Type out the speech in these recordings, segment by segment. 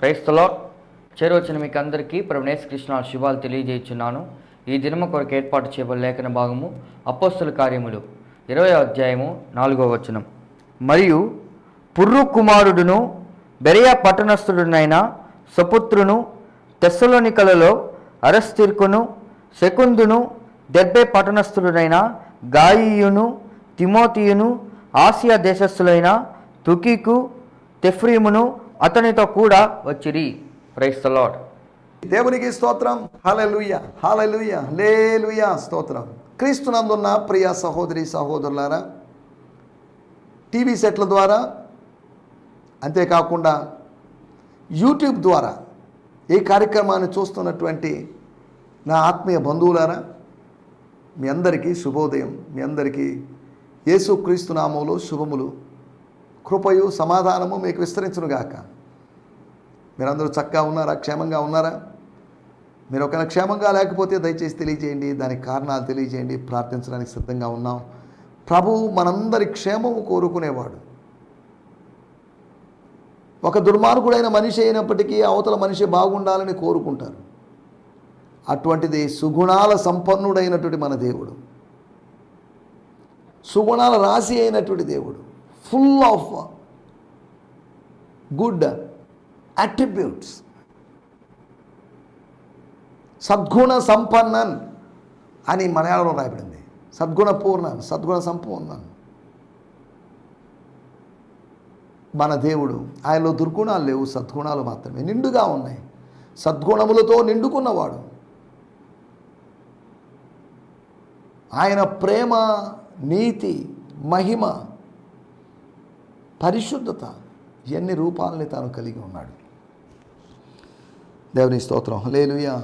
క్రైస్తలో చేరవచ్చిన మీకు అందరికీ ప్రభువైన యేసుక్రీస్తు శుభాలు తెలియజేయుచున్నాను. ఈ దినము కొరకు ఏర్పాటు చేయబడిన లేఖన భాగము అపోస్తల కార్యములు 20వ అధ్యాయము 4వ వచనం. మరియు పుర్రు కుమారుడును బెరయ పట్టణస్థుడునైన సపుత్రును తెస్సలోనికలలో అరస్తీర్కును సెకుందును దెర్బే పట్టణస్థుడునైన గాయియును తిమోతియును ఆసియా దేశస్థులైన తుకికు తెఫ్రీమును అతనితో కూడా వచ్చిరి. Praise the Lord. దేవునికి స్తోత్రం. హల్లెలూయా, హల్లెలూయా, హల్లెలూయా, స్తోత్రం. క్రీస్తునందున్న ప్రియ సహోదరి సహోదరులారా, టీవీ సెట్ల ద్వారా అంతేకాకుండా యూట్యూబ్ ద్వారా ఈ కార్యక్రమాన్ని చూస్తున్నటువంటి నా ఆత్మీయ బంధువులారా, మీ అందరికీ శుభోదయం. మీ అందరికీ యేసుక్రీస్తు నామములో శుభములు, కృపయు సమాధానము మీకు విస్తరించునుగాక. మీరందరూ చక్కగా ఉన్నారా? క్షేమంగా ఉన్నారా? మీరు ఒకవేళ క్షేమంగా లేకపోతే దయచేసి తెలియజేయండి, దానికి కారణాలు తెలియజేయండి. ప్రార్థించడానికి సిద్ధంగా ఉన్నాం. ప్రభువు మనందరి క్షేమము కోరుకునేవాడు. ఒక దుర్మార్గుడైన మనిషి అయినప్పటికీ అవతల మనిషి బాగుండాలని కోరుకుంటారు. అటువంటిది సుగుణాల సంపన్నుడైనటువంటి మన దేవుడు, సుగుణాల రాశి అయినటువంటి దేవుడు, ఫుల్ ఆఫ్ గుడ్ అట్రిబ్యూట్స్, సద్గుణ సంపన్నన్ అని మలయాళంలో రాయబడింది. సద్గుణ పూర్ణన్, సద్గుణ సంపూర్ణన్. మన దేవుడు, ఆయనలో దుర్గుణాలు లేవు, సద్గుణాలు మాత్రమే నిండుగా ఉన్నాయి. సద్గుణములతో నిండుకున్నవాడు. ఆయన ప్రేమ, నీతి, మహిమ, పరిశుద్ధత ఎన్ని రూపాలని తాను కలిగి ఉన్నాడు. దేవుని స్తోత్రం. హల్లెలూయా.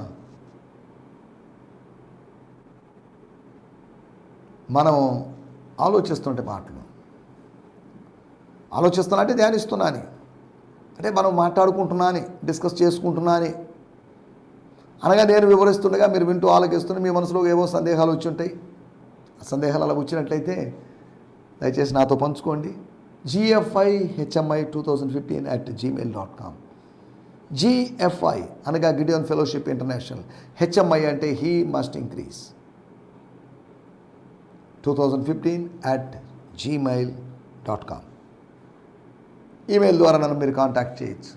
మనం ఆలోచిస్తుంటే ఆలోచిస్తున్నా అంటే ధ్యానిస్తున్నాను, అంటే మనం మాట్లాడుకుంటున్నాను, డిస్కస్ చేసుకుంటున్నాను అనగా నేను వివరిస్తుండగా మీరు వింటూ ఆలోచిస్తున్న మీ మనసులో ఏవో సందేహాలు వచ్చి ఉంటాయి. ఆ సందేహాలు అలా వచ్చినట్లయితే దయచేసి నాతో పంచుకోండి. gfihmi2015@gmail.com. GFI అనగా గిడియోన్ ఫెలోషిప్ ఇంటర్నేషనల్. HMI అంటే he must increase. 2015@gmail.com. Email ద్వారా నన్ను మీరు కాంటాక్ట్ చేయొచ్చు.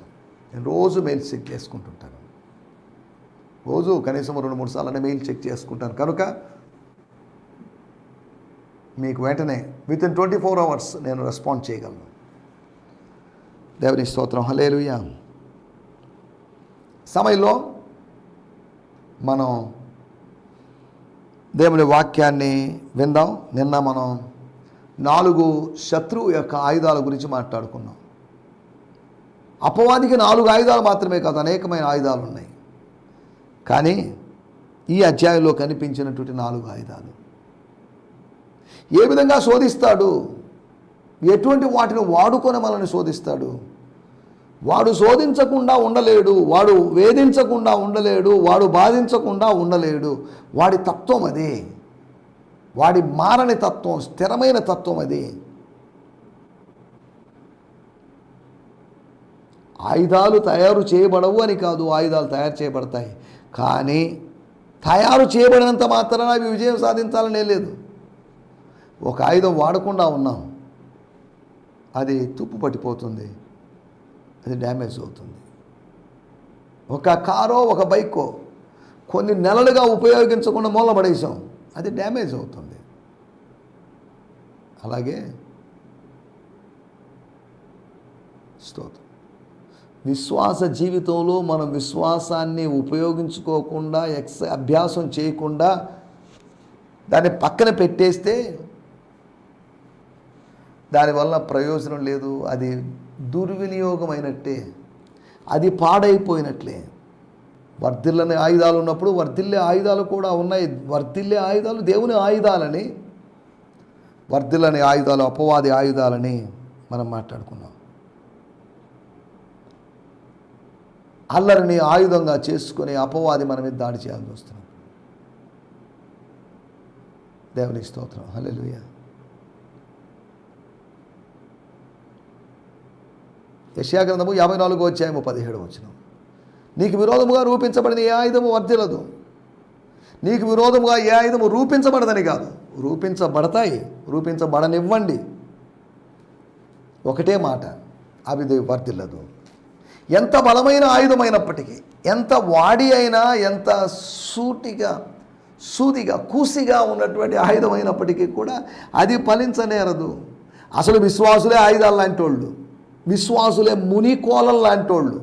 నేను రోజు మెయిల్ చెక్ చేసుకుంటుంటాను. రోజు కనీసం 2-3 సార్లు మెయిల్ చెక్ చేసుకుంటాను. కనుక మీకు వెంటనే వితిన్ 24 అవర్స్ నేను రెస్పాండ్ చేయగలను. దేవుని స్తోత్రం. హల్లెలూయా. సమయంలో మనం దేవుని వాక్యాన్ని విందాం. నిన్న మనం 4 శత్రువు యొక్క ఆయుధాల గురించి మాట్లాడుకున్నాం. అపవాదికి 4 ఆయుధాలు మాత్రమే కాదు, అనేకమైన ఆయుధాలు ఉన్నాయి. కానీ ఈ అధ్యాయంలో కనిపించినటువంటి 4 ఆయుధాలు ఏ విధంగా శోధిస్తాడు, ఎటువంటి వాటిని వాడుకొని మనల్ని శోధిస్తాడు. వాడు శోధించకుండా ఉండలేడు, వాడు వేధించకుండా ఉండలేడు, వాడు బాధించకుండా ఉండలేడు. వాడి తత్వం అది, వాడి మారని తత్వం, స్థిరమైన తత్వం అది. ఆయుధాలు తయారు చేయబడవు అని కాదు, ఆయుధాలు తయారు చేయబడతాయి. కానీ తయారు చేయబడినంత మాత్రాన అవి విజయం సాధించాలనే లేదు. ఒక ఆయుధం వాడకుండా ఉన్నాం, అది తుప్పు పట్టిపోతుంది, అది డ్యామేజ్ అవుతుంది. ఒక కారో ఒక బైకో కొన్ని నెలలుగా ఉపయోగించకుండా మూలపడేసాం, అది డ్యామేజ్ అవుతుంది. అలాగే స్తోత్రం. విశ్వాస జీవితంలో మనం విశ్వాసాన్ని ఉపయోగించుకోకుండా, అభ్యాసం చేయకుండా దాన్ని పక్కన పెట్టేస్తే దానివల్ల ప్రయోజనం లేదు. అది దుర్వినియోగమైనట్టే, అది పాడైపోయినట్లే. వర్ధిల్లని ఆయుధాలు ఉన్నప్పుడు వర్ధిల్లే ఆయుధాలు కూడా ఉన్నాయి. వర్ధిల్లే ఆయుధాలు దేవుని ఆయుధాలని, వర్ధిల్లని ఆయుధాలు అపవాది ఆయుధాలని మనం మాట్లాడుకున్నాం. అల్లరిని ఆయుధంగా చేసుకుని అపవాది మన మీద దాడి చేయాల్సి వస్తుంది. దేవునికి స్తోత్రం. హల్లెలూయా. యెషయా గ్రంథము 54:17. నీకు విరోధముగా రూపించబడిన ఏ ఆయుధము వర్ధిల్లదు. నీకు విరోధముగా ఏ ఆయుధము రూపించబడదని కాదు, రూపించబడతాయి, రూపించబడనివ్వండి. ఒకటే మాట, అవి వర్ధిల్లదు. ఎంత బలమైన ఆయుధమైనప్పటికీ, ఎంత వాడి అయినా, ఎంత సూదిగా కూసిగా ఉన్నటువంటి ఆయుధమైనప్పటికీ కూడా అది ఫలించనేరదు. అసలు విశ్వాసులే ఆయుధాలు లాంటి వాళ్ళు, విశ్వాసులే మునికోలలు లాంటి వాళ్ళు.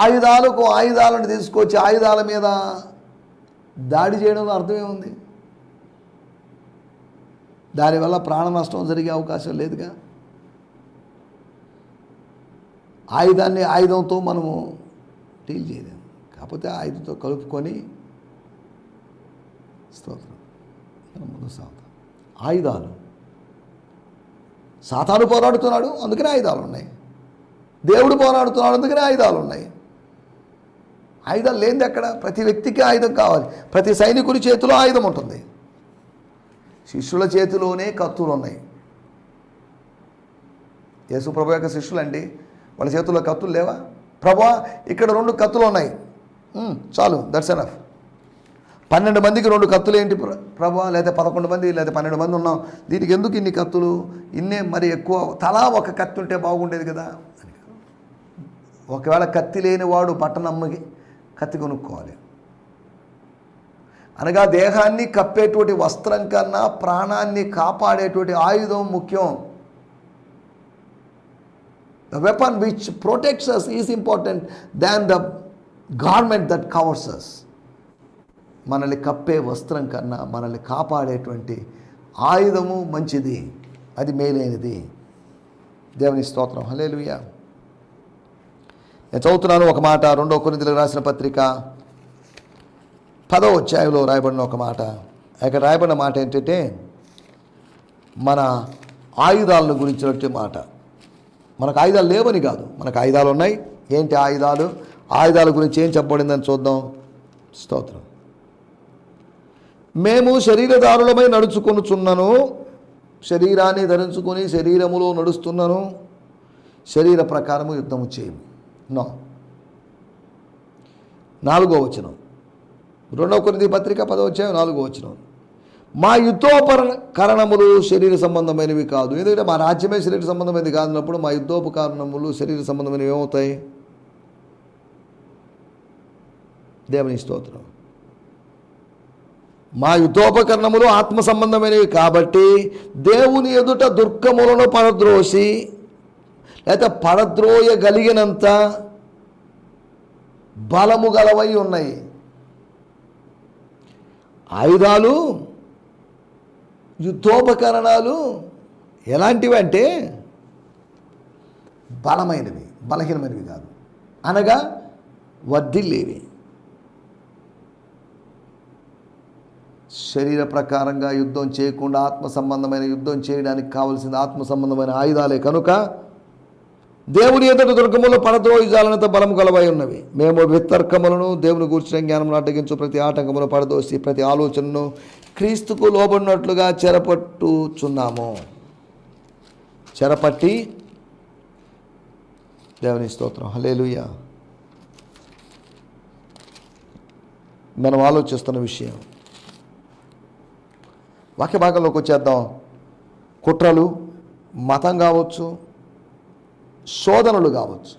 ఆయుధాలను తీసుకొచ్చి ఆయుధాల మీద దాడి చేయడంలో అర్థమేముంది? దానివల్ల ప్రాణ నష్టం జరిగే అవకాశం లేదుగా. ఆయుధంతో మనము డీల్ చేయలేము. కాకపోతే ఆయుధంతో కలుపుకొని స్తోత్రం మనం ముందు సాగుతాం. ఆయుధాలు, సాతాను పోరాడుతున్నాడు, అందుకనే ఆయుధాలు ఉన్నాయి. దేవుడు పోరాడుతున్నాడు, అందుకనే ఆయుధాలు ఉన్నాయి. ఆయుధాలు లేనిది ఎక్కడ? ప్రతి వ్యక్తికి ఆయుధం కావాలి. ప్రతి సైనికుడి చేతిలో ఆయుధం ఉంటుంది. శిష్యుల చేతిలోనే కత్తులు ఉన్నాయి. యేసు ప్రభు యొక్క శిష్యులండి, వాళ్ళ చేతుల్లో కత్తులు లేవా? ప్రభువా, ఇక్కడ 2 కత్తులు ఉన్నాయి, చాలు, దట్స్ ఎనఫ్. 12 మందికి 2 కత్తులు ఏంటి ప్రభువా? లేదా 11 మంది లేదా 12 మంది ఉన్నాం, దీనికి ఎందుకు ఇన్ని కత్తులు? ఇన్నే మరి ఎక్కువ, తలా ఒక కత్తి ఉంటే బాగుండేది కదా. ఒకవేళ కత్తి లేని వాడు పట్టణమ్మకి కత్తి కొనుక్కోవాలి. అనగా దేహాన్ని కప్పేటువంటి వస్త్రం కన్నా ప్రాణాన్ని కాపాడేటువంటి ఆయుధం ముఖ్యం. The weapon which protects us is important than the garment that covers us. మనల్ని కప్పే వస్త్రం కన్నా మనల్ని కాపాడేటువంటి ఆయుధము మంచిది, అది మేలైనది. దేవుని స్తోత్రం, హల్లెలూయా. నేను చదువుతున్నాను ఒక మాట, 2 కొరింథీయులకు రాసిన పత్రిక 10వ అధ్యాయంలో రాయబడిన ఒక మాట. ఇక్కడ రాయబడిన మాట ఏంటంటే మన ఆయుధాలను గురించినట్టు మాట. మనకు ఆయుధాలు లేవని కాదు, మనకు ఆయుధాలు ఉన్నాయి. ఏంటి ఆయుధాలు? ఆయుధాల గురించి ఏం చెప్పబడిందని చూద్దాం. స్తోత్రం. మేము శరీరధారులమై నడుచుకొనుచున్నను, శరీరాన్ని ధరించుకొని శరీరములో నడుస్తున్నాను, శరీర ప్రకారము యుద్ధము చేయము. 4వ వచనం, 2 కొరింథీ పత్రిక 10వ అధ్యాయం 4వ వచనం. మా యుద్ధోపకరణములు శరీర సంబంధమైనవి కాదు. ఎందుకంటే మా రాజ్యమే శరీర సంబంధమైనది కాదున్నప్పుడు మా యుద్ధోపకరణములు శరీర సంబంధమైనవి ఏమవుతాయి? దేవుని స్తోత్రం. మా యుద్ధోపకరణములు ఆత్మ సంబంధమైనవి కాబట్టి దేవుని ఎదుట దుర్గములను పడద్రోసి లేదా పడద్రోయగలిగినంత బలము గలవై ఉన్నాయి. ఆయుధాలు, యుద్ధోపకరణాలు ఎలాంటివి అంటే బలమైనవి, బలహీనమైనవి కాదు. అనగా వర్ధిల్లేవి. శరీర ప్రకారంగా యుద్ధం చేయకుండా ఆత్మ సంబంధమైన యుద్ధం చేయడానికి కావలసిన ఆత్మ సంబంధమైన ఆయుధాలే కనుక దేవుని ఎదుట దుర్గములు పడద్రోయిజాలనంత బలము గలవై ఉన్నవి. మేము వితర్కములను దేవుని గూర్చిన జ్ఞానమును అడ్డగించు ప్రతి ఆటంకమును పడదోసి ప్రతి ఆలోచనను క్రీస్తుకు లోబడినట్లుగా చెరపట్టుచున్నాము. చెరపట్టి, దేవుని స్తోత్రం, హల్లెలూయా. మనం ఆలోచిస్తున్న విషయం వాక్య భాగంలోకి వచ్చేద్దాం. కుట్రలు, మతం కావచ్చు, శోధనలు కావచ్చు.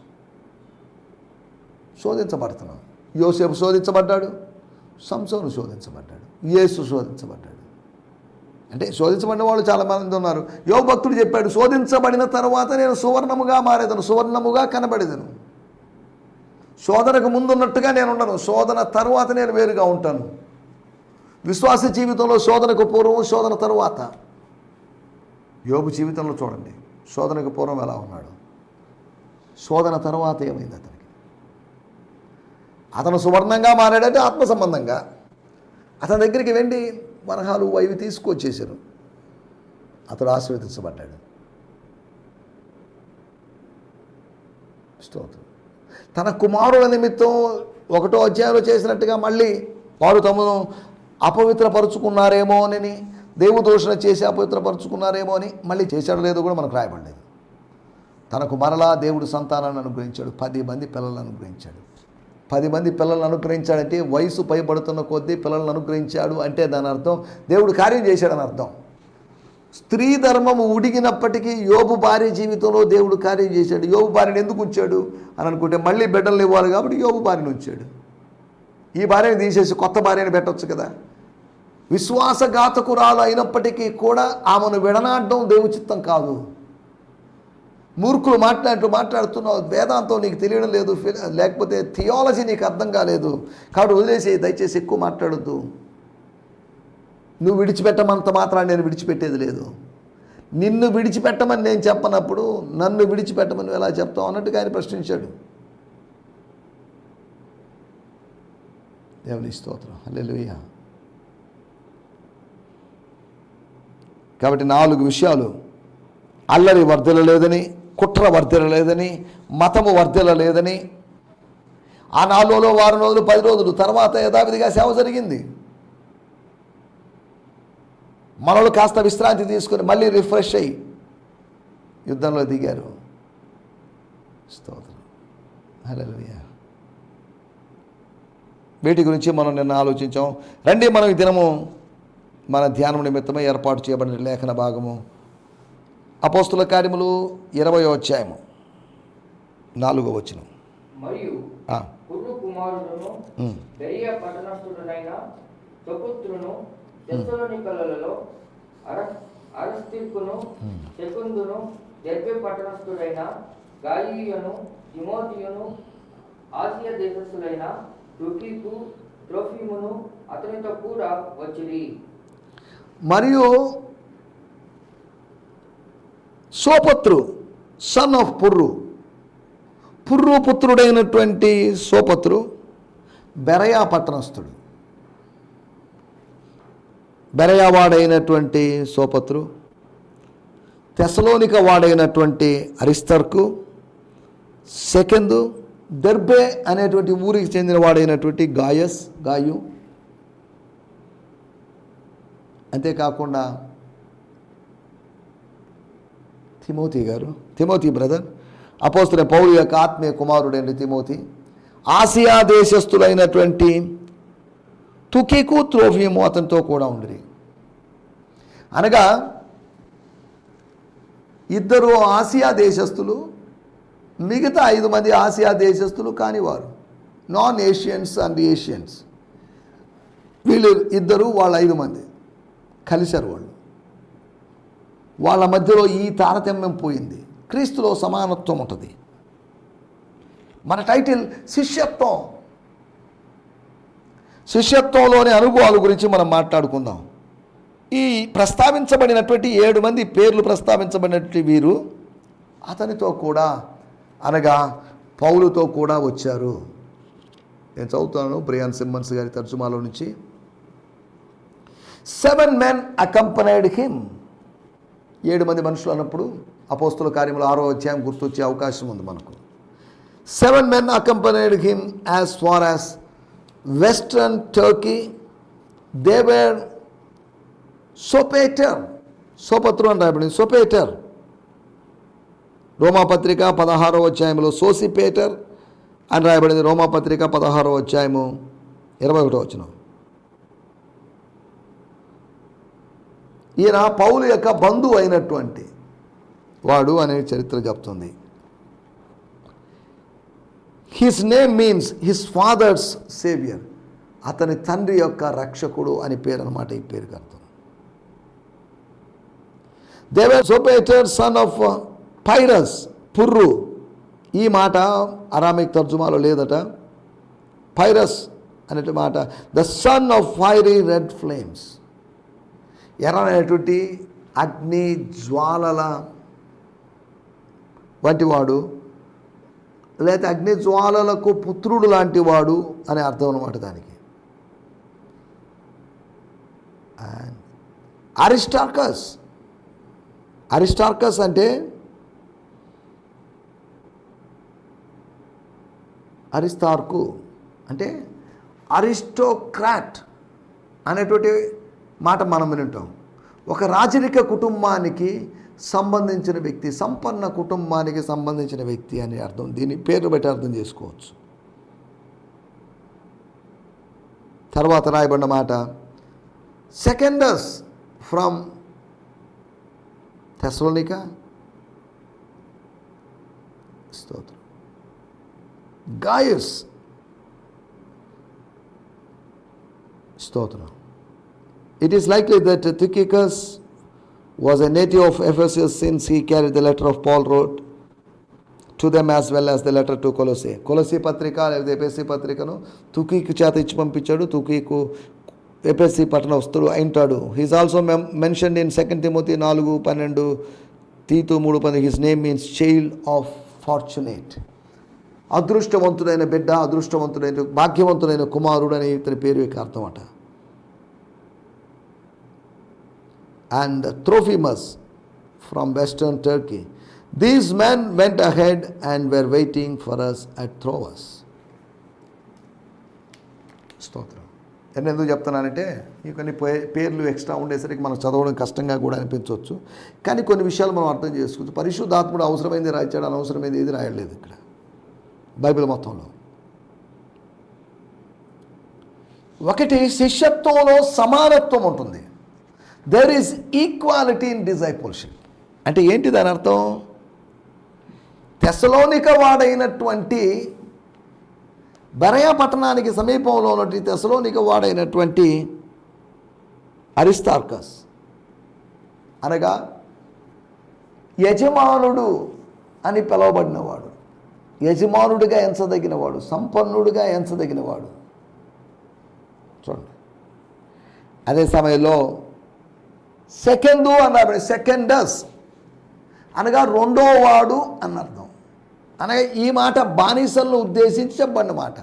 శోధించబడుతున్నాం. యోసేపు శోధించబడ్డాడు, సంసోను శోధించబడ్డాడు, యేసు శోధించబడ్డాడు. అంటే శోధించబడిన వాళ్ళు చాలామంది ఉన్నారు. యోబు భక్తుడు చెప్పాడు, శోధించబడిన తర్వాత నేను సువర్ణముగా మారేదను, సువర్ణముగా కనబడేదను. శోధనకు ముందున్నట్టుగా నేను ఉండను, శోధన తర్వాత నేను వేరుగా ఉంటాను. విశ్వాస జీవితంలో శోధనకు పూర్వం, శోధన తరువాత. యోబు జీవితంలో చూడండి, శోధనకు పూర్వం ఎలా ఉన్నాడు, శోధన తర్వాత ఏమైంది అతనికి. అతను సువర్ణంగా మారాడంటే ఆత్మ సంబంధంగా. అతని దగ్గరికి వెండి వరహాలు అవి తీసుకొచ్చేసారు. అతడు ఆశీర్వదించబడ్డాడు. స్తోత్రం. తన కుమారుల నిమిత్తం 1వ అధ్యాయంలో చేసినట్టుగా మళ్ళీ వారు తమను అపవిత్రపరుచుకున్నారేమో అని, దేవదూషణ చేసి అపవిత్రపరుచుకున్నారేమో అని మళ్ళీ చేశాడో లేదో కూడా మనకు రాయబడలేదు. తనకు మరలా దేవుడు సంతానాన్ని అనుగ్రహించాడు. 10 మంది పిల్లలను అనుగ్రహించాడు. 10 మంది పిల్లలను అనుగ్రహించాడంటే వయసు పైబడుతున్న కొద్దీ పిల్లలను అనుగ్రహించాడు అంటే దాని అర్థం దేవుడు కార్యం చేశాడని అర్థం. స్త్రీ ధర్మము ఉడిగినప్పటికీ యోబు భార్య జీవితంలో దేవుడు కార్యం చేశాడు. యోబు భార్యను ఎందుకు ఉంచాడు అని అనుకుంటే మళ్ళీ బిడ్డలు ఇవ్వాలి కాబట్టి యోబు భార్యను ఉంచాడు. ఈ భార్యను తీసేసి కొత్త భార్యను పెట్టవచ్చు కదా. విశ్వాసఘాతకురాలు అయినప్పటికీ కూడా ఆమెను విడనాడడం దేవుని చిత్తం కాదు. మూర్ఖులు మాట్లాడుతున్నావు, వేదాంతం నీకు తెలియడం లేదు, లేకపోతే థియాలజీ నీకు అర్థం కాలేదు కాబట్టి వదిలేసి దయచేసి ఎక్కువ మాట్లాడొద్దు. నువ్వు విడిచిపెట్టమంత మాత్రాన్ని నేను విడిచిపెట్టేది లేదు. నిన్ను విడిచిపెట్టమని నేను చెప్పనప్పుడు నన్ను విడిచిపెట్టమని ఎలా చెప్తావు అన్నట్టుగా ఆయన ప్రశ్నించాడు. దేవుని స్తోత్రం, హల్లెలూయా. కాబట్టి 4 విషయాలు: అల్లరి వర్ధిల్లలేదని, కుట్ర వర్ధిల్లలేదని, మతము వర్ధిల్లలేదని. ఆ 4 వారం రోజులు 10 రోజులు తర్వాత యథావిధిగా సేవ జరిగింది. మనలో కాస్త విశ్రాంతి తీసుకుని మళ్ళీ రిఫ్రెష్ అయ్యి యుద్ధంలో దిగారు. స్తోత్రం, హల్లెలూయా. వీటి గురించి మనం నిన్న ఆలోచించాం. రండి మనం ఈ దినము మన ధ్యానం నిమిత్తమై ఏర్పాటు చేయబడిన లేఖన భాగము అపోస్తుల కార్యములు 20వ అధ్యాయము 4వ వచనం. మరియు పుర్రు కుమారుడును బెరియా పట్టణస్థుడైన సోపత్రును తెస్సలోనికలలో అరిస్తర్కును సెకుందును దెర్బే పట్టణస్థుడైన గాయియును తిమోతియును ఆసియా దేశస్థులైన తుకికు త్రోఫిమును అతనితో కూడా వచ్చిరి. మరియు సోపత్రు సన్ ఆఫ్ పుర్రు పుత్రుడైనటువంటి సోపత్రు బెరయా పట్టణస్థుడు. బెరయా వాడైనటువంటి సోపత్రు, తెసలోనిక వాడైనటువంటి అరిస్తర్కు, సెకండు దెర్బే అనేటువంటి ఊరికి చెందిన వాడైనటువంటి గాయు, అంతేకాకుండా తిమోతి బ్రదర్, అపోస్తలుడైన పౌలు యొక్క ఆత్మీయ కుమారుడైన తిమోతి, ఆసియా దేశస్థులైనటువంటి తుకికు త్రోఫిము అతనితో కూడా ఉండిరి. అనగా 2 ఆసియా దేశస్థులు, మిగతా 5 మంది ఆసియా దేశస్థులు కానివారు, నాన్ ఏషియన్స్ అండ్ ఏషియన్స్. వీళ్ళు 2 వాళ్ళ 5 మంది కలిశారు. వాళ్ళ మధ్యలో ఈ తారతమ్యం పోయింది. క్రీస్తులో సమానత్వం ఉంటుంది. మన టైటిల్ శిష్యత్వంలోని అనుభవాల గురించి మనం మాట్లాడుకుందాం. ఈ ప్రస్తావించబడినటువంటి 7 మంది పేర్లు ప్రస్తావించబడినటువంటి వీరు అతనితో కూడా అనగా పౌలుతో కూడా వచ్చారు. నేను చదువుతాను బ్రియాన్ సిమ్మన్స్ గారి తర్జుమాలో నుంచి. 7 men accompanied him. 7 మంది మనుషులు అన్నప్పుడు అపోస్తుల కార్యములు 6వ అధ్యాయం గుర్తొచ్చే అవకాశం ఉంది మనకు. 7 men accompanied him as far as western Turkey. They were సోపత్రు అని రాయబడింది. సోపేటర్. రోమాపత్రిక 16వ అధ్యాయంలో సోసిపేటర్ అని రాయబడింది. రోమాపత్రిక 16వ అధ్యాయము 21వ వచనం. ఈయన పౌలు యొక్క బంధువు అయినటువంటి వాడు అనే చరిత్ర చెప్తుంది. His name means his father's saviour. అతని తండ్రి యొక్క రక్షకుడు అని పేరు అనమాట ఈ పేరుకి అర్థం. They were Sopater son of Pyrrhus, పుర్రు. ఈ మాట అరామిక్ తర్జుమాలో లేదట. పైరస్ అనే మాట the son of fiery red flames. ఎర్రనైనటువంటి అగ్ని జ్వాలల వంటి వాడు, లేదా అగ్ని జ్వాలలకు పుత్రుడు లాంటి వాడు అనే అర్థం అన్నమాట దానికి. అరిస్టార్కస్ అంటే అరిస్తార్కు అంటే అరిస్టోక్రాట్ అనేటువంటి మాట మనం వింటాం. ఒక రాజరిక కుటుంబానికి సంబంధించిన వ్యక్తి, సంపన్న కుటుంబానికి సంబంధించిన వ్యక్తి అని అర్థం. దీని పేరు బట్టి అర్థం చేసుకోవచ్చు. తర్వాత రాయబడిన మాట, సెకండస్ ఫ్రమ్ థెస్సలోనికా, స్తోత్రం, గాయస్, స్తోత్రం. It is likely that Tychicus was a native of Ephesus, since he carried the letter of Paul wrote to them as well as the letter to Colossae. కొలొస్సీ పత్రిక లేదా ఎఫెసీ పత్రికను తుకీకు చేత ఇచ్చి పంపించాడు. తుకీకు ఎఫెసీ పట్టణస్థుడు అయింటాడు. He's also mentioned in 2 Timothy 4:12, తీతు 3:10. His name means child of fortunate. అదృష్టవంతుడైన బిడ్డ, అదృష్టవంతుడైన భాగ్యవంతుడైన కుమారుడు అని ఇతని పేరు యొక్క అర్థం అట. And Trophimus from western Turkey. These men went ahead and were waiting for us at Troas. స్తోత్రం. నేను ఎందుకు చెప్తున్నానంటే ఈ కొన్ని పేర్లు ఎక్స్ట్రా ఉండేసరికి మనం చదవడం కష్టంగా కూడా అనిపించవచ్చు. కానీ కొన్ని విషయాలు మనం అర్థం చేసుకోవచ్చు. పరిశుద్ధాత్ముడు అవసరమైంది రాయించాడు, అనవసరమైంది ఏది రాయలేదు ఇక్కడ బైబిల్ మొత్తంలో. ఒకటి, శిష్యత్వంలో సమానత్వం ఉంటుంది. There is equality in discipleship. అంటే ఏంటి దాని అర్థం? తెస్సలోనిక వాడైనటువంటి బెరయ పట్టణానికి సమీపంలో ఉన్నటువంటి తెస్సలోనిక వాడైనటువంటి అరిస్తార్కస్ అనగా యజమానుడు అని పిలువబడినవాడు, యజమానుడిగా ఎంచదగినవాడు, సంపన్నుడిగా ఎంచదగినవాడు. చూడండి. అదే సమయంలో సెకండు అన్నారు, సెకండస్ అనగా రెండో వాడు అని అర్థం. అనగా ఈ మాట బానిసలను ఉద్దేశించి చెప్పండి మాట.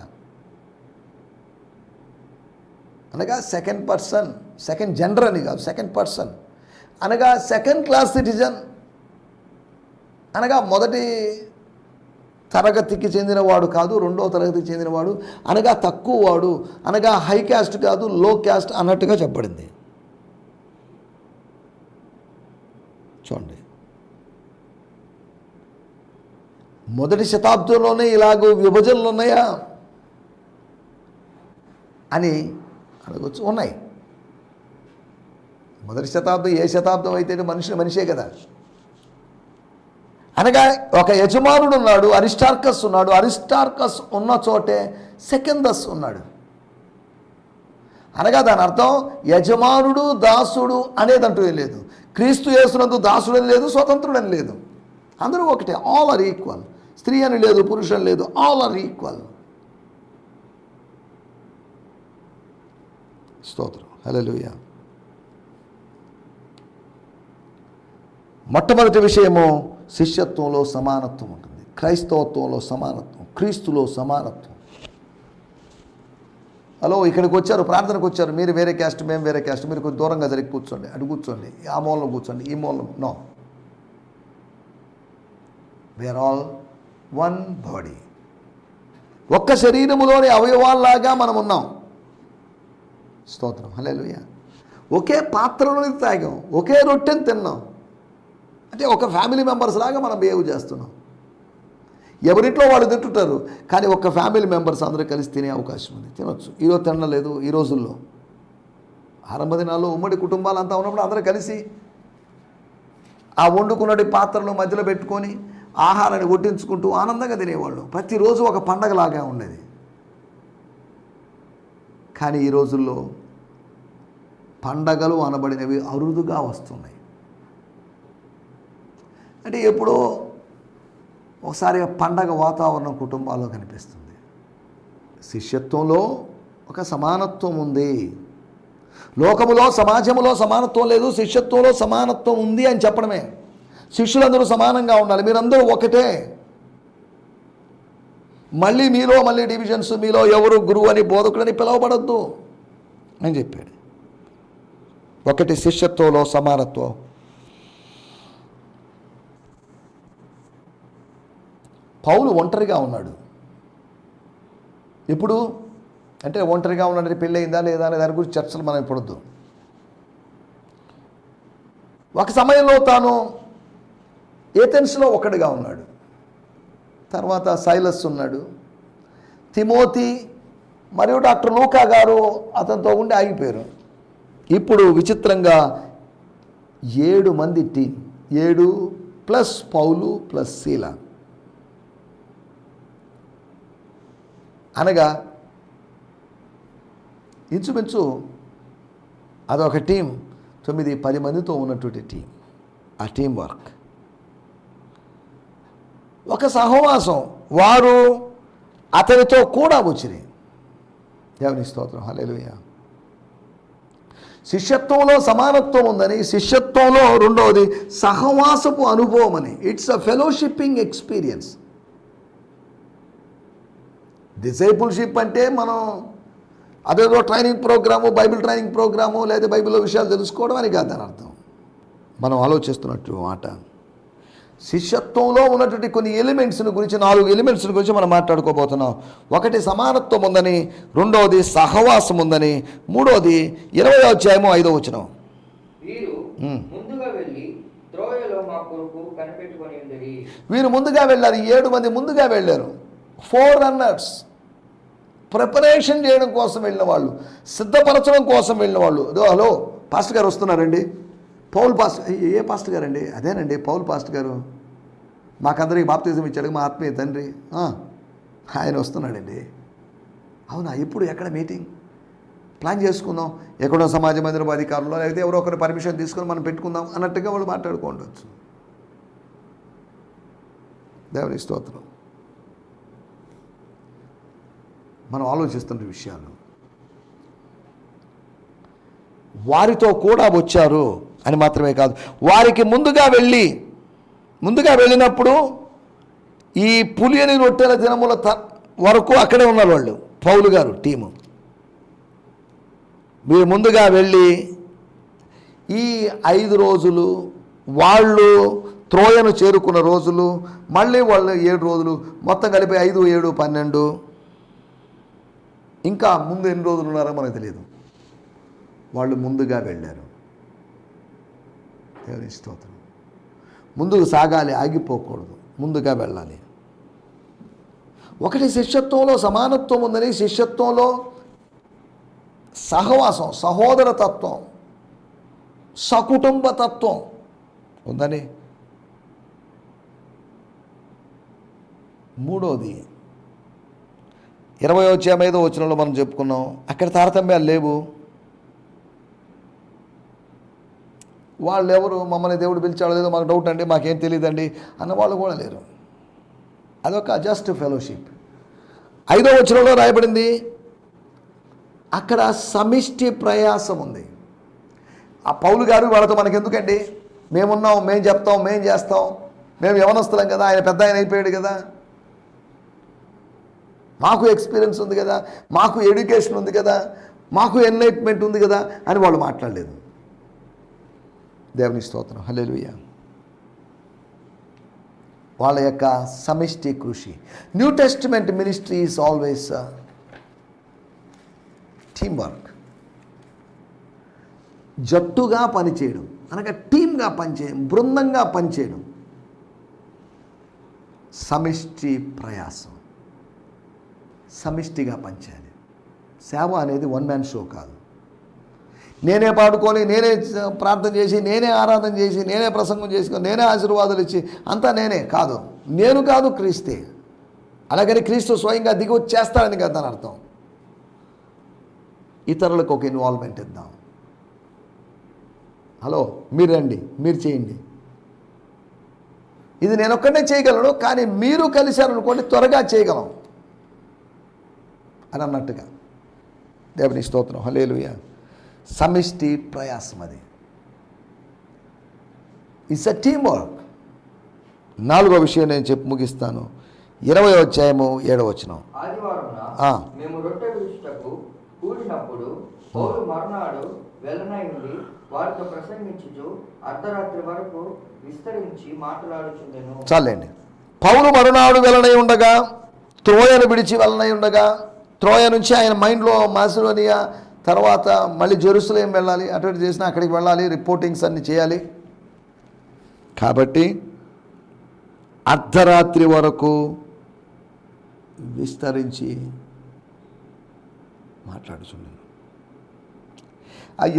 అనగా సెకండ్ పర్సన్, సెకండ్ జెండర్ అని కాదు, సెకండ్ పర్సన్ అనగా సెకండ్ క్లాస్ సిటిజన్ అనగా మొదటి తరగతికి చెందినవాడు కాదు, రెండో తరగతికి చెందినవాడు అనగా తక్కువ వాడు అనగా హై క్యాస్ట్ కాదు, లో క్యాస్ట్ అన్నట్టుగా చెప్పబడింది. చూడండి, మొదటి శతాబ్దంలోనే ఇలాగూ విభజనలు ఉన్నాయా అని అడగచ్చు. ఉన్నాయి. మొదటి శతాబ్దం ఏ శతాబ్దం అయితే మనిషే కదా. అనగా ఒక యజమానుడు ఉన్నాడు, అరిస్టార్కస్ ఉన్నాడు. అరిస్టార్కస్ ఉన్న చోటే సెకందస్ ఉన్నాడు. అనగా దాని అర్థం యజమానుడు దాసుడు అనేదంటూ ఏం లేదు. క్రీస్తు యేసునందు దాసుడని లేదు, స్వతంత్రుడని లేదు, అందరూ ఒకటే. All are equal. స్త్రీ అని లేదు, పురుషుని లేదు, ఆల్ ఆర్ ఈక్వల్. స్తోత్రం, హల్లెలూయా. మొట్టమొదటి విషయము, శిష్యత్వంలో సమానత్వం ఉంటుంది, క్రైస్తవత్వంలో సమానత్వం, క్రీస్తులో సమానత్వం. హలో, ఇక్కడికి వచ్చారు, ప్రార్థనకు వచ్చారు, మీరు వేరే క్యాస్ట్, మేము వేరే క్యాస్ట్, మీరు కొంచెం దూరంగా జరిగి కూర్చోండి, అటు కూర్చోండి, ఆ మూలలో కూర్చోండి, ఈ మూలలో. No, we are all one body. ఒక్క శరీరములోని అవయవాల్లాగా మనం ఉన్నాం. స్తోత్రం, హల్లెలూయా. ఒకే పాత్రలోని తాగాం, ఒకే రొట్టెని తిన్నాం. అంటే ఒక ఫ్యామిలీ మెంబర్స్ లాగా మనం బిహేవ్ చేస్తున్నాం. ఎవరింట్లో వాళ్ళు తింటుంటారు, కానీ ఒక ఫ్యామిలీ మెంబర్స్ అందరూ కలిసి తినే అవకాశం ఉంది, తినొచ్చు. ఈరోజు తినలేదు. ఈ రోజుల్లో ఆరంభ దినాల్లో ఉమ్మడి కుటుంబాలు అంతా ఉన్నప్పుడు అందరూ కలిసి ఆ వండుకున్నటి పాత్రలు మధ్యలో పెట్టుకొని ఆహారాన్ని వడ్డించుకుంటూ ఆనందంగా తినేవాళ్ళు. ప్రతిరోజు ఒక పండగలాగా ఉండేది. కానీ ఈ రోజుల్లో పండగలు అనబడినవి అరుదుగా వస్తున్నాయి. అంటే ఎప్పుడో ఒకసారి పండగ వాతావరణం కుటుంబాల్లో కనిపిస్తుంది. శిష్యత్వంలో ఒక సమానత్వం ఉంది. లోకములో, సమాజంలో సమానత్వం లేదు, శిష్యత్వంలో సమానత్వం ఉంది అని చెప్పడమే. శిష్యులందరూ సమానంగా ఉండాలి, మీరందరూ ఒకటే. మళ్ళీ డివిజన్స్, మీలో ఎవరు గురువు అని, బోధకుడని పిలువబడద్దు అని చెప్పాడు. ఒకటి, శిష్యత్వంలో సమానత్వం. పౌలు ఒంటరిగా ఉన్నాడు. ఇప్పుడు అంటే ఒంటరిగా ఉన్నాడు, పెళ్ళి అయిందా లేదా అనే దాని గురించి చర్చలు మనం ఇప్పుడొద్దు. ఒక సమయంలో తాను ఏథెన్స్లో ఒకటిగా ఉన్నాడు. తర్వాత సైలస్ ఉన్నాడు, తిమోతి మరియు డాక్టర్ లూకా గారు అతనితో ఉండి ఆగిపోయారు. ఇప్పుడు విచిత్రంగా 7 మంది టీం, 7 ప్లస్ పౌలు ప్లస్ శీల, అనగా ఇంచుమించు అదొక టీం, 9-10 మందితో ఉన్నటువంటి టీం. ఆ టీం వర్క్, ఒక సహవాసం. వారు అతనితో కూడా వచ్చినాయి. దేవుని స్తోత్రం, హల్లెలూయా. శిష్యత్వంలో సమానత్వం ఉందని, శిష్యత్వంలో రెండవది సహవాసపు అనుభవం అని. It's a fellowshipping experience. Discipleship అంటే మనం అదేదో training program, Bible training program, లేదా బైబిల్లో విషయాలు తెలుసుకోవడం అని కాదు అని అర్థం. మనం ఆలోచిస్తున్నట్టు మాట శిష్యత్వంలో ఉన్నటువంటి కొన్ని ఎలిమెంట్స్ని గురించి, 4 ఎలిమెంట్స్ని గురించి మనం మాట్లాడుకోబోతున్నాం. ఒకటి సమానత్వం ఉందని, రెండవది సహవాసం ఉందని, మూడవది 20వ అధ్యాయము 5వ వచనం. వీరు ముందుగా వెళ్ళి త్రోయలో మా కొరకు కనిపెట్టుకొని ఉండేది. వీరు ముందుగా వెళ్ళారు. 7 మంది ముందుగా వెళ్ళారు. 4 రన్నర్స్, ప్రిపరేషన్ చేయడం కోసం వెళ్ళిన వాళ్ళు, సిద్ధపరచడం కోసం వెళ్ళిన వాళ్ళు. హలో పాస్టర్ గారు వస్తున్నారండి, పౌల్ పాస్టర్. ఏ పాస్టర్ గారండి? అదేనండి పౌల్ పాస్టర్ గారు, మాకందరికి బాప్తిజం ఇచ్చాడు, మా ఆత్మీయ తండ్రి. ఆయన వస్తున్నాడండి. అవునా? ఇప్పుడు ఎక్కడ మీటింగ్ ప్లాన్ చేసుకుందాం, ఎక్కడో సమాజ మందిరపు అధికారులు లేకపోతే ఎవరో ఒకరి పర్మిషన్ తీసుకొని మనం పెట్టుకుందాం అన్నట్టుగా వాళ్ళు మాట్లాడుకోవచ్చు. దేవుని స్తోత్రం. మనం ఆలోచిస్తున్న విషయాలు వారితో కూడా వచ్చారు అని మాత్రమే కాదు, వారికి ముందుగా వెళ్ళినప్పుడు ఈ పులియని రొట్టెల దినముల వరకు అక్కడే ఉన్నారు వాళ్ళు, పౌలు గారు టీము. మీరు ముందుగా వెళ్ళి ఈ 5 రోజులు, వాళ్ళు త్రోయను చేరుకున్న రోజులు, మళ్ళీ వాళ్ళు 7 రోజులు, మొత్తం కలిపి 5, 7, 12, ఇంకా ముందు ఎన్ని రోజులు ఉన్నారో మనకు తెలియదు. వాళ్ళు ముందుగా వెళ్ళారు. దేవుని స్తోత్రం. ముందుకు సాగాలి, ఆగిపోకూడదు, ముందుగా వెళ్ళాలి. ఒకటి శిష్యత్వంలో సమానత్వం ఉందని, శిష్యత్వంలో సహవాసం, సహోదరతత్వం, సకుటుంబ తత్వం ఉందని. మూడోది 20వ అధ్యాయం 5వ వచనంలో మనం చెప్పుకున్నాం, అక్కడ తారతమ్యాలు లేవు. వాళ్ళు ఎవరు, మమ్మల్ని దేవుడు పిలిచాడో లేదో మాకు డౌట్ అండి, మాకేం తెలియదండి అన్న వాళ్ళు కూడా లేరు. అదొక జస్ట్ ఫెలోషిప్. 5వ వచనంలో రాయబడింది, అక్కడ సమిష్టి ప్రయాసం ఉంది. ఆ పౌలు గారు వాళ్ళతో మనకెందుకండి, మేమున్నాం, మేము చెప్తాం, మేము చేస్తాం, మేము యవనస్తులం కదా, ఆయన పెద్ద ఆయన అయిపోయాడు కదా, మాకు ఎక్స్పీరియన్స్ ఉంది కదా, మాకు ఎడ్యుకేషన్ ఉంది కదా, మాకు ఎన్లైట్మెంట్ ఉంది కదా అని వాళ్ళు మాట్లాడలేదు. దేవుని స్తోత్రం, హల్లెలూయా. వాళ్ళ యొక్క సమిష్టి కృషి. New testament ministry is always team work. జట్టుగా పనిచేయడం అనగా టీమ్గా పనిచేయడం, బృందంగా పనిచేయడం, సమిష్టి ప్రయాసం, సమిష్టిగా పనిచేయాలి. సేవ అనేది వన్ మ్యాన్ షో కాదు. నేనే పాడుకొని, నేనే ప్రార్థన చేసి, నేనే ఆరాధన చేసి, నేనే ప్రసంగం చేసుకొని, నేనే ఆశీర్వాదాలు ఇచ్చి అంతా నేనే కాదు. నేను కాదు, క్రీస్తే. అలాగని క్రీస్తు స్వయంగా దిగి వచ్చి చేస్తాడని కదా దాని అర్థం. ఇతరులకు ఒక ఇన్వాల్వ్మెంట్ ఇద్దాం. హలో, మీరు రండి, మీరు చేయండి. ఇది నేను ఒక్కడే చేయగలను, కానీ మీరు కలిశారనుకోండి త్వరగా చేయగలం అని అన్నట్టుగా. దేవుని స్తోత్రం, హల్లెలూయా. సమిష్టి ప్రయాసం, అది ఇట్స్ అ టీమ్ వర్క్. 4వ విషయం నేను చెప్పి ముగిస్తాను. 20వ అధ్యాయము 7వ వచనం. ఆదివారమున మేము రొట్టె విరుచుటకు కూడినప్పుడు పౌలు మరునాడు వెళ్ళనైంది వారితో ప్రసంగించుచు అర్ధరాత్రి వరకు విస్తరించి మాట్లాడుచుండెను. చాలండి. పౌలు మరునాడు వెళ్ళనై ఉండగా, త్రోయను విడిచి వెళ్ళనై ఉండగా, త్రోయ నుంచి ఆయన మైండ్లో మాసిడోనియా, తర్వాత మళ్ళీ జెరూసలేం వెళ్ళాలి, అటు చేసినా అక్కడికి వెళ్ళాలి, రిపోర్టింగ్స్ అన్నీ చేయాలి. కాబట్టి అర్ధరాత్రి వరకు విస్తరించి మాట్లాడుచున్నాను.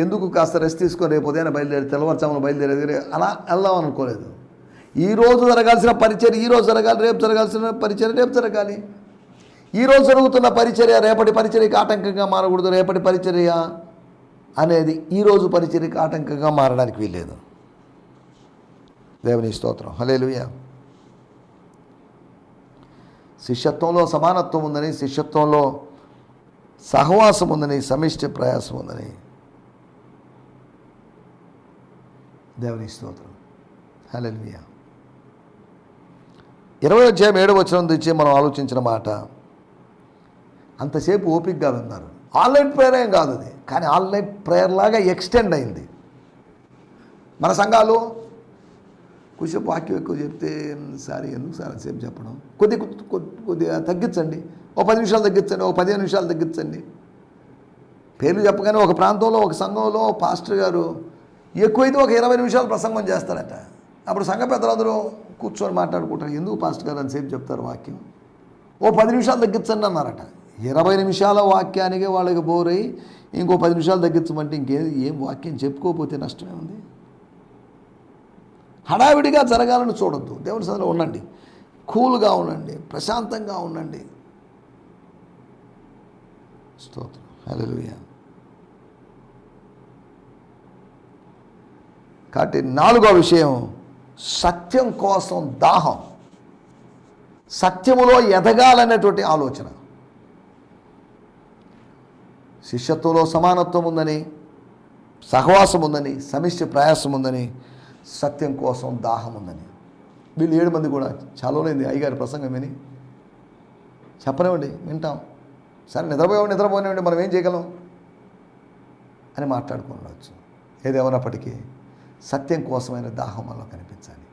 ఎందుకు కాస్త రెస్ట్ తీసుకొని రేపు ఉదయాన్నే బయలుదేరి తెల్లవారుజామున బయలుదేరేది అలా వెళ్దాం అనుకోలేదు. ఈరోజు జరగాల్సిన పరిచర్య ఈరోజు జరగాలి, రేపు జరగాల్సిన పరిచర్య రేపు జరగాలి. ఈరోజు జరుగుతున్న పరిచర్య రేపటి పరిచర్యకి ఆటంకంగా మారకూడదు. రేపటి పరిచర్య అనేది ఈరోజు పరిచర్యకి ఆటంకంగా మారడానికి వీల్లేదు. దేవుని స్తోత్రం, హల్లెలూయా. శిష్యత్వంలో సమానత్వం ఉందని, శిష్యత్వంలో సహవాసం ఉందని, సమిష్టి ప్రయాసం ఉందని. దేవుని స్తోత్రం, హల్లెలూయా. 20:7 నుంచి మనం ఆలోచించిన మాట అంతసేపు ఓపికగా విన్నారు. ఆన్లైన్ ప్రేయర్ ఏం కాదు అది, కానీ ఆన్లైన్ ప్రేయర్ లాగా ఎక్స్టెండ్ అయింది. మన సంఘాలు కొంచెం వాక్యం ఎక్కువ చెప్తే సార్ ఎందుకు సార్ సేపు చెప్పడం, కొద్దిగా తగ్గించండి, ఓ 10 నిమిషాలు తగ్గించండి, ఓ 15 నిమిషాలు తగ్గించండి. పేర్లు చెప్పగానే ఒక ప్రాంతంలో ఒక సంఘంలో పాస్టర్ గారు ఎక్కువైతే ఒక 20 నిమిషాలు ప్రసంగం చేస్తారట. అప్పుడు సంఘ పెద్దలందరూ కూర్చొని మాట్లాడుకుంటారు, ఎందుకు పాస్టర్ గారు అని సేపు చెప్తారు వాక్యం, ఓ 10 నిమిషాలు తగ్గించండి అన్నారట. 20 నిమిషాల వాక్యానికి వాళ్ళకి బోరై ఇంకో 10 నిమిషాలు తగ్గించమంటే ఏం వాక్యం చెప్పుకోకపోతే నష్టమే ఉంది. హడావిడిగా జరగాలని చూడొద్దు. దేవుని సన్నిధిలో ఉండండి, కూల్గా ఉండండి, ప్రశాంతంగా ఉండండి. స్తోత్రం, హల్లెలూయా. కాబట్టి 4వ విషయం, సత్యం కోసం దాహం, సత్యములో ఎదగాలనేటువంటి ఆలోచన. శిష్యత్వంలో సమానత్వం ఉందని, సహవాసం ఉందని, సమిష్టి ప్రయాసం ఉందని, సత్యం కోసం దాహం ఉందని. వీళ్ళు 7 మంది కూడా చాలానేది అయ్యగారి ప్రసంగం విని చెప్పనివ్వండి, వింటాం, సరే నిద్రపోనివ్వండి, మనం ఏం చేయగలం అని మాట్లాడుకోవచ్చు. ఏదేమన్నప్పటికీ సత్యం కోసమైన దాహం మనలో కనిపించాలి.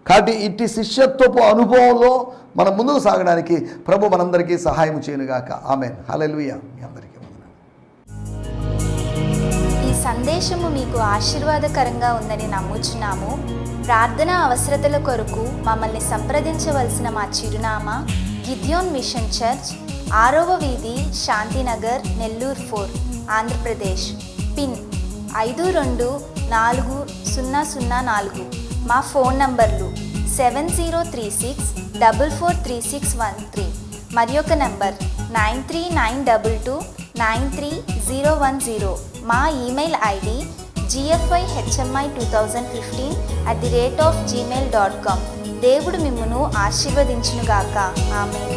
కాబట్టి ఇట్టి శిష్యత్వపు అనుభవంలో మనం ముందుకు సాగడానికి ప్రభు మనందరికీ సహాయం చేయనుగాక. ఆమేన్, హల్లెలూయా. మీ అందరికీ వందనాలు. ఈ సందేశము మీకు ఆశీర్వాదకరంగా ఉందని నమ్ముచున్నాము. ప్రార్థన అవసరతల కొరకు మమ్మల్ని సంప్రదించవలసిన మా చిరునామా గిద్యోన్ మిషన్ చర్చ్, 6వ వీధి, శాంతినగర్, నెల్లూరు 4, ఆంధ్రప్రదేశ్. పిన్ 524004. మా ఫోన్ నంబర్లు 7036443613 మరి ఒక నంబర్ 9392293010. మా ఈమెయిల్ ఐడి gfihmi2015@gmail.com. దేవుడు మిమ్మును ఆశీర్వదించునుగాక. ఆమేన్.